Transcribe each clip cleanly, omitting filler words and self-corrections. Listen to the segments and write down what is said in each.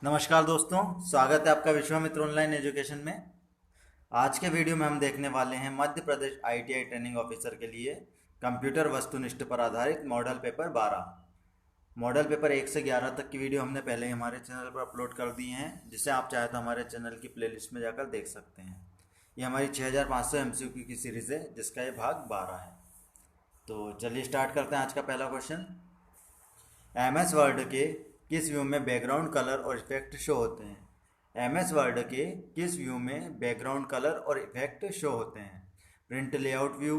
नमस्कार दोस्तों, स्वागत है आपका विश्वामित्र ऑनलाइन एजुकेशन में। आज के वीडियो में हम देखने वाले हैं Madhya Pradesh ITI training officer के लिए कंप्यूटर वस्तुनिष्ठ पर आधारित मॉडल पेपर 12। मॉडल पेपर 1 से 11 तक की वीडियो हमने पहले ही हमारे चैनल पर अपलोड कर दी हैं, जिसे आप चाहे तो हमारे चैनल की प्लेलिस्ट में जाकर देख सकते हैं। ये हमारी 6500 एमसीक्यू की सीरीज़ है, जिसका ये भाग 12 है। तो चलिए स्टार्ट करते हैं आज का पहला क्वेश्चन। एमएस वर्ड के किस व्यू में बैकग्राउंड कलर और इफेक्ट शो होते हैं? एमएस वर्ड के किस व्यू में बैकग्राउंड कलर और इफेक्ट शो होते हैं? Print layout view,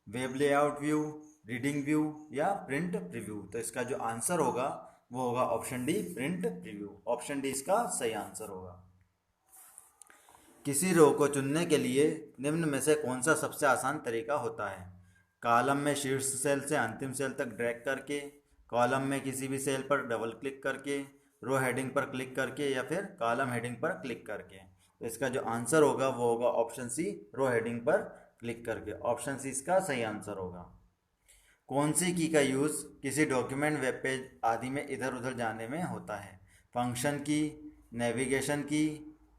web layout view, reading view या प्रिंट प्रीव्यू? तो इसका जो आंसर होगा वो होगा option D, print preview. Option D इसका सही आंसर होगा। किसी रो को चुनने के लिए निम्न में से कौन सा सबसे आसान तरीका होता है? कॉलम में शीर्ष सेल से अंतिम सेल तक ड्रैग करके, कॉलम में किसी भी सेल पर डबल क्लिक करके, रो हेडिंग पर क्लिक करके या फिर कॉलम हेडिंग पर क्लिक करके? तो इसका जो आंसर होगा वो होगा ऑप्शन सी, रो हेडिंग पर क्लिक करके। ऑप्शन सी इसका सही आंसर होगा। कौन सी की का यूज़ किसी डॉक्यूमेंट, वेब पेज आदि में इधर उधर जाने में होता है? फंक्शन की, नेविगेशन की,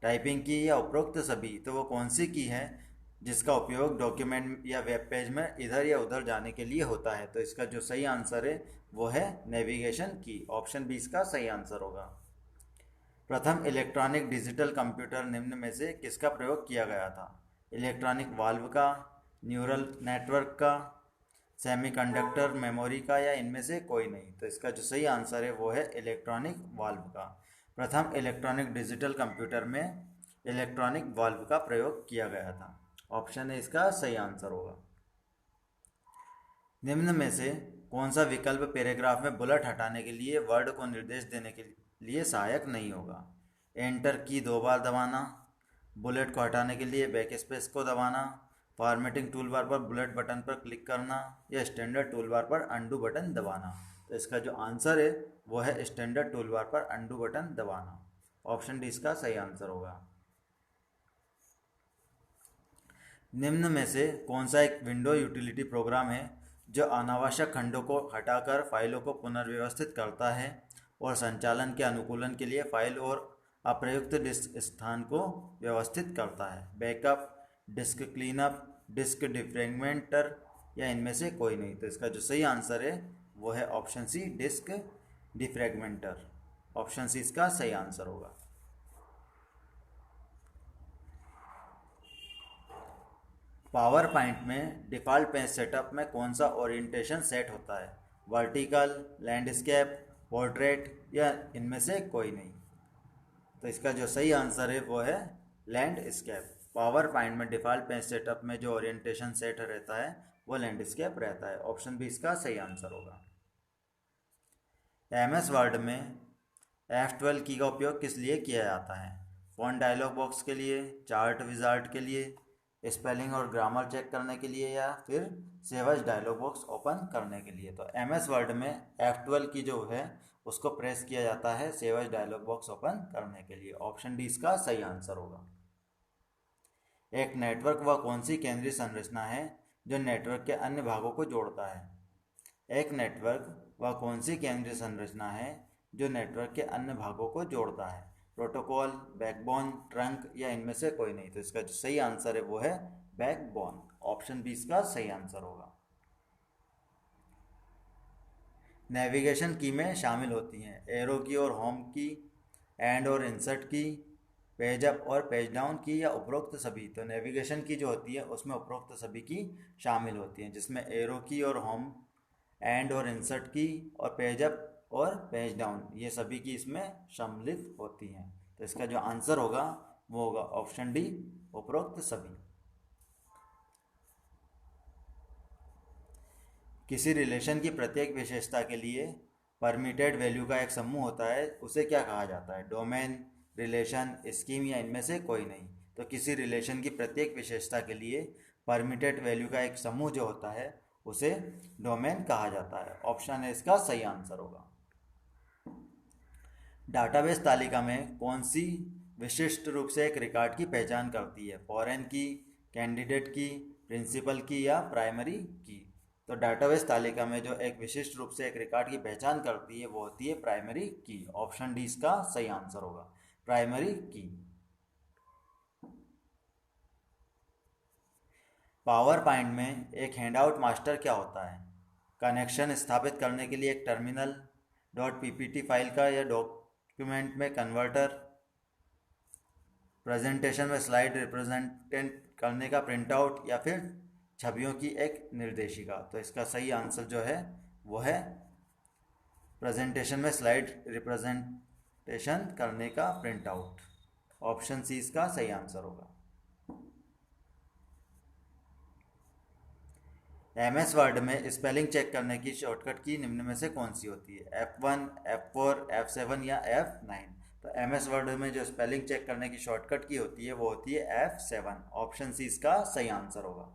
टाइपिंग की या उपरोक्त सभी? तो वो कौन सी की है जिसका उपयोग डॉक्यूमेंट या वेब पेज में इधर या उधर जाने के लिए होता है? तो इसका जो सही आंसर है वो है नेविगेशन की। ऑप्शन बी इसका सही आंसर होगा। प्रथम इलेक्ट्रॉनिक डिजिटल कंप्यूटर निम्न में से किसका प्रयोग किया गया था? इलेक्ट्रॉनिक वाल्व का, न्यूरल नेटवर्क का, सेमीकंडक्टर मेमोरी का या इनमें से कोई नहीं? तो इसका जो सही आंसर है वो है इलेक्ट्रॉनिक वाल्व का। प्रथम इलेक्ट्रॉनिक डिजिटल कंप्यूटर में इलेक्ट्रॉनिक वाल्व का प्रयोग किया गया था। ऑप्शन है इसका सही आंसर होगा। निम्न में से कौन सा विकल्प पैराग्राफ में बुलेट हटाने के लिए वर्ड को निर्देश देने के लिए सहायक नहीं होगा? एंटर की 2 बार दबाना, बुलेट को हटाने के लिए बैक स्पेस को दबाना, फॉर्मेटिंग टूल बार पर बुलेट बटन पर क्लिक करना या स्टैंडर्ड टूल बार पर अंडू बटन दबाना? तो इसका जो आंसर है वो है स्टैंडर्ड टूल बार पर अंडू बटन दबाना। ऑप्शन डी इसका सही आंसर होगा। निम्न में से कौन सा एक विंडो यूटिलिटी प्रोग्राम है जो अनावश्यक खंडों को हटाकर फाइलों को पुनर्व्यवस्थित करता है और संचालन के अनुकूलन के लिए फाइल और अप्रयुक्त डिस्क स्थान को व्यवस्थित करता है? Backup, disc cleanup, disc defragmenter या इनमें से कोई नहीं? तो इसका जो सही आंसर है वो है option C, disk defragmenter. Option C इसका सही आंसर होगा। पावर पॉइंट में डिफ़ॉल्ट पेज सेटअप में कौन सा ओरिएंटेशन सेट होता है? वर्टिकल, लैंडस्केप, पोर्ट्रेट या इनमें से कोई नहीं? तो इसका जो सही आंसर है वो है लैंडस्केप। पावर पॉइंट में डिफ़ॉल्ट पेज सेटअप में जो ओरिएंटेशन सेट रहता है वो लैंडस्केप रहता है। ऑप्शन बी इसका सही आंसर होगा। एमएस वर्ड में F12 की का उपयोग किस लिए किया जाता है? फ़ॉन्ट डायलॉग बॉक्स के लिए, चार्ट विजार्ट के लिए, स्पेलिंग और ग्रामर चेक करने के लिए या फिर save as dialog box open करने के लिए? तो एमएस वर्ड में F12 की जो है उसको प्रेस किया जाता है save as dialog box open करने के लिए। ऑप्शन डी इसका सही आंसर होगा। एक नेटवर्क वह कौन सी केंद्रीय संरचना है जो नेटवर्क के अन्य भागों को जोड़ता है? एक नेटवर्क वह कौन सी केंद्रीय संरचना है जो नेटवर्क के अन्य भागों को जोड़ता है? प्रोटोकॉल, बैकबोन, ट्रंक या इनमें से कोई नहीं? तो इसका जो सही आंसर है वो है बैकबोन। ऑप्शन बी इसका सही आंसर होगा। नेविगेशन की में शामिल होती हैं एरो की और होम की, एंड और इंसर्ट की, पेज अप और पेज डाउन की या उपरोक्त सभी? तो नेविगेशन की जो होती है उसमें उपरोक्त सभी की शामिल होती हैं, जिसमें एरो की और होम, एंड और इंसर्ट की और पेज अप और पेज डाउन ये सभी की इसमें सम्मिलित होती हैं। तो इसका जो आंसर होगा वो होगा ऑप्शन डी, उपरोक्त सभी। किसी रिलेशन की प्रत्येक विशेषता के लिए परमिटेड वैल्यू का एक समूह होता है, उसे क्या कहा जाता है? डोमेन, रिलेशन, स्कीम या इनमें से कोई नहीं? तो किसी रिलेशन की प्रत्येक विशेषता के लिए परमिटेड वैल्यू का एक समूह जो होता है उसे डोमेन कहा जाता है। ऑप्शन है इसका सही आंसर होगा। डाटाबेस तालिका में कौन सी विशिष्ट रूप से एक रिकॉर्ड की पहचान करती है? फॉरेन की, कैंडिडेट की, प्रिंसिपल की या प्राइमरी की? तो डाटाबेस तालिका में जो एक विशिष्ट रूप से एक रिकॉर्ड की पहचान करती है वो होती है प्राइमरी की। ऑप्शन डी इसका सही आंसर होगा, प्राइमरी की। पावर पॉइंट में एक हैंडआउट मास्टर क्या होता है? कनेक्शन स्थापित करने के लिए एक टर्मिनल, डॉट पीपीटी फाइल का या डॉक्यूमेंट में कन्वर्टर, प्रेजेंटेशन में स्लाइड रिप्रेजेंटेट करने का प्रिंट आउट, या फिर छवियों की एक निर्देशिका। तो इसका सही आंसर जो है वो है प्रेजेंटेशन में स्लाइड रिप्रेजेंटेशन करने का प्रिंट आउट। ऑप्शन सी इसका सही आंसर होगा। MS वर्ड में स्पेलिंग चेक करने की शॉर्टकट की निम्न में से कौन सी होती है? F1, F4, F7 या F9। तो MS वर्ड में जो स्पेलिंग चेक करने की शॉर्टकट की होती है वो होती है F7। ऑप्शन सी इसका सही आंसर होगा।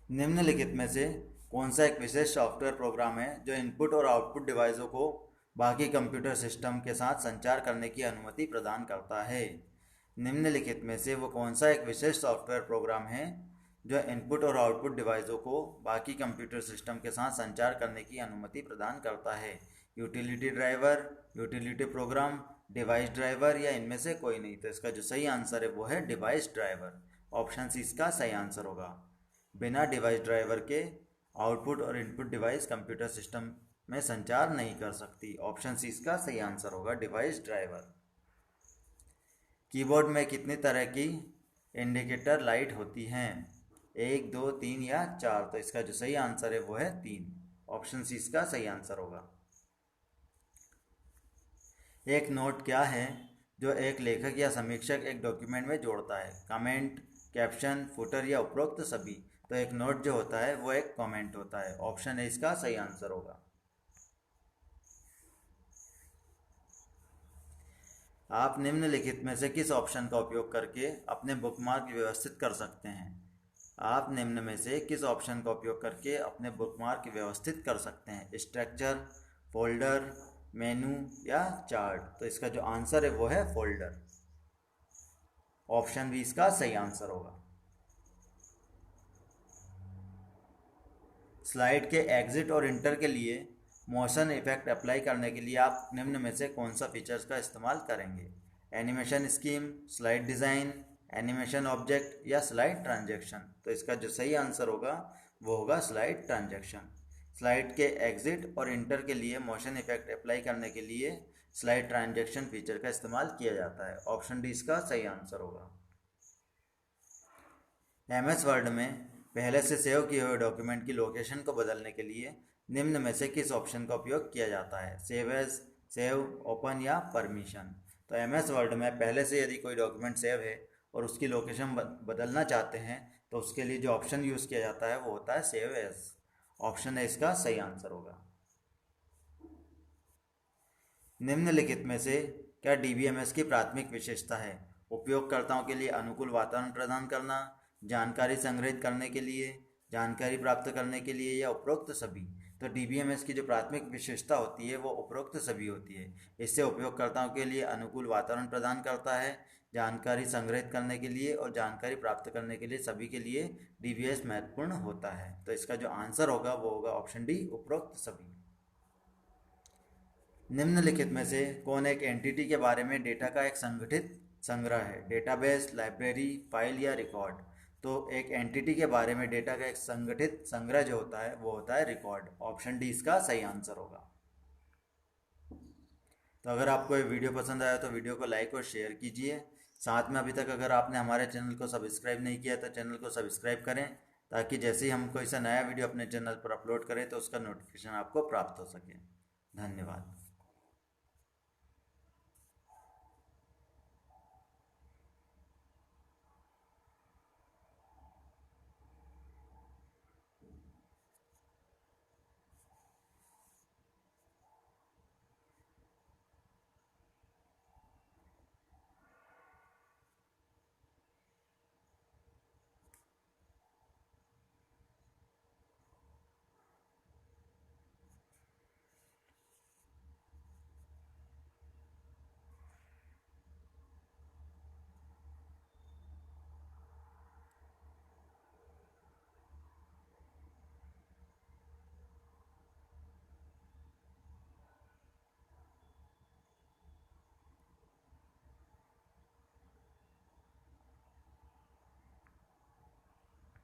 निम्नलिखित में से कौन सा एक विशेष सॉफ्टवेयर प्रोग्राम है जो इनपुट और आउटपुट डिवाइसों को बाकी कंप्यूटर सिस्टम के साथ संचार करने की अनुमति प्रदान करता है? निम्नलिखित में से वो कौन सा एक विशेष सॉफ्टवेयर प्रोग्राम है जो इनपुट और आउटपुट डिवाइसों को बाकी कंप्यूटर सिस्टम के साथ संचार करने की अनुमति प्रदान करता है? Utility driver, utility programme, device driver, या इनमें से कोई नहीं। तो इसका जो सही आंसर है वो है डिवाइस ड्राइवर। ऑप्शन सी इसका सही आंसर होगा। बिना डिवाइस ड्राइवर के आउटपुट और इनपुट डिवाइस कंप्यूटर सिस्टम में संचार नहीं कर सकती। ऑप्शन सी इसका सही आंसर होगा, डिवाइस ड्राइवर। कीबोर्ड में कितनी तरह की इंडिकेटर लाइट होती हैं? 1, 2, 3 या 4। तो इसका जो सही आंसर है वो है 3। ऑप्शन सी इसका सही आंसर होगा। एक नोट क्या है जो एक लेखक या समीक्षक एक डॉक्यूमेंट में जोड़ता है? कमेंट, कैप्शन, फुटर या उपरोक्त सभी। तो एक नोट जो होता है वो एक कमेंट होता है। ऑप्शन ए इसका सही आंसर होगा। आप निम्नलिखित में से किस ऑप्शन का उपयोग करके अपने बुकमार्क व्यवस्थित कर सकते हैं? आप निम्न में से किस ऑप्शन का उपयोग करके अपने बुकमार्क व्यवस्थित कर सकते हैं? स्ट्रक्चर, फोल्डर, मेनू या चार्ट। तो इसका जो आंसर है वो है फोल्डर। ऑप्शन बी इसका सही आंसर होगा। स्लाइड के एग्जिट और इंटर के लिए मोशन इफेक्ट अप्लाई करने के लिए आप निम्न में से कौन सा फीचर्स का इस्तेमाल करेंगे? Animation scheme, slide design, animation object या स्लाइड ट्रांजैक्शन। तो इसका जो सही आंसर होगा वो होगा स्लाइड ट्रांजैक्शन। स्लाइड के एग्जिट और इंटर के लिए मोशन इफेक्ट अप्लाई करने के लिए स्लाइड ट्रांजैक्शन फीचर का इस्तेमाल किया जाता है। ऑप्शन डी इसका सही आंसर होगा। MS वर्ड में पहले से सेव किए हुए डॉक्यूमेंट की लोकेशन को बदलने के लिए निम्न में से किस ऑप्शन का उपयोग किया जाता है? सेव एज, सेव, ओपन या परमिशन। तो MS वर्ड में पहले से यदि कोई डॉक्यूमेंट सेव है और उसकी लोकेशन बदलना चाहते हैं तो उसके लिए जो ऑप्शन यूज़ किया जाता है वो होता है सेव एज। ऑप्शन है इसका सही आंसर होगा। निम्नलिखित में से क्या DBMS की प्राथमिक विशेषता है? उपयोगकर्ताओं के लिए अनुकूल वातावरण प्रदान करना, जानकारी संग्रहित करने के लिए, जानकारी प्राप्त करने के लिए, या उपरोक्त सभी। तो DBMS की जो प्राथमिक विशेषता होती है वो उपरोक्त सभी होती है। इससे उपयोगकर्ताओं के लिए अनुकूल वातावरण प्रदान करता है, जानकारी संग्रहित करने के लिए और जानकारी प्राप्त करने के लिए सभी के लिए DBMS महत्वपूर्ण होता है। तो इसका जो आंसर होगा वो होगा ऑप्शन डी, उपरोक्त सभी। निम्नलिखित में से कौन एक एंटिटी के बारे में डेटा का एक संगठित संग्रह है? डेटाबेस, लाइब्रेरी, फाइल या रिकॉर्ड। तो एक एंटिटी के बारे में डेटा का एक संगठित संग्रह जो होता है वो होता है रिकॉर्ड। ऑप्शन डी इसका सही आंसर होगा। तो अगर आपको ये वीडियो पसंद आया तो वीडियो को लाइक और शेयर कीजिए। साथ में अभी तक अगर आपने हमारे चैनल को सब्सक्राइब नहीं किया तो चैनल को सब्सक्राइब करें, ताकि जैसे ही हम कोई सा नया वीडियो अपने चैनल पर अपलोड करें तो उसका नोटिफिकेशन आपको प्राप्त हो सके। धन्यवाद।